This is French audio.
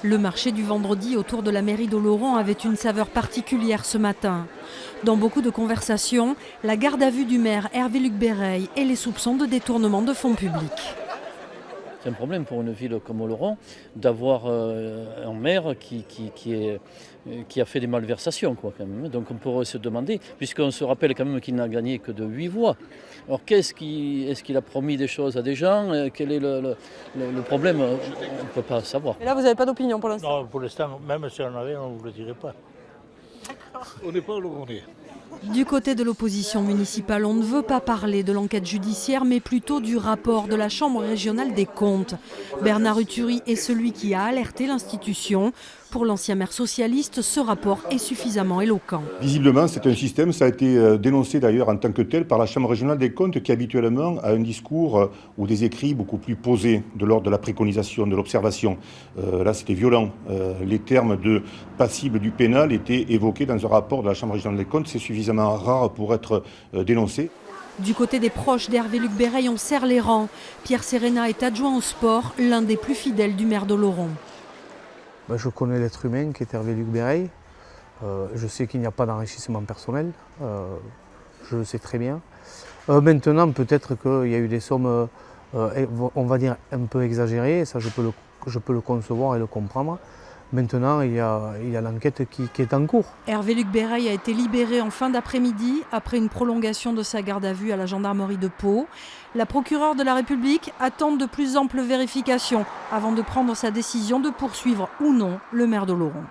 Le marché du vendredi autour de la mairie d'Oloron avait une saveur particulière ce matin. Dans beaucoup de conversations, la garde à vue du maire Hervé-Luc Béreille et les soupçons de détournement de fonds publics. C'est un problème pour une ville comme Oloron d'avoir un maire qui a fait des malversations, quoi, quand même. Donc on pourrait se demander, puisqu'on se rappelle quand même qu'il n'a gagné que de 8 voix. Alors est-ce qu'il a promis des choses à des gens? Quel est le problème? On ne peut pas savoir. Et là, vous n'avez pas d'opinion pour l'instant? Non, pour l'instant, même si on avait, on ne vous le dirait pas. On n'est pas Oloronnais. Du côté de l'opposition municipale, on ne veut pas parler de l'enquête judiciaire, mais plutôt du rapport de la Chambre régionale des comptes. Bernard Uturi est celui qui a alerté l'institution. Pour l'ancien maire socialiste, ce rapport est suffisamment éloquent. Visiblement, c'est un système, ça a été dénoncé d'ailleurs en tant que tel par la Chambre régionale des comptes qui habituellement a un discours ou des écrits beaucoup plus posés de l'ordre de la préconisation, de l'observation. Là, c'était violent. Les termes de passible du pénal étaient évoqués dans un rapport de la Chambre régionale des comptes. C'est suffisamment rare pour être dénoncé. Du côté des proches d'Hervé-Luc Béreille, on serre les rangs. Pierre Serena est adjoint au sport, l'un des plus fidèles du maire d'Oloron. Je connais l'être humain qui est Hervé-Luc Béreille. Je sais qu'il n'y a pas d'enrichissement personnel. Je le sais très bien. Maintenant, peut-être qu'il y a eu des sommes, on va dire, un peu exagérées. Ça, je peux le concevoir et le comprendre. Maintenant, il y a l'enquête qui est en cours. Hervé-Luc Béreille a été libéré en fin d'après-midi après une prolongation de sa garde à vue à la gendarmerie de Pau. La procureure de la République attend de plus amples vérifications avant de prendre sa décision de poursuivre ou non le maire d'Oloron.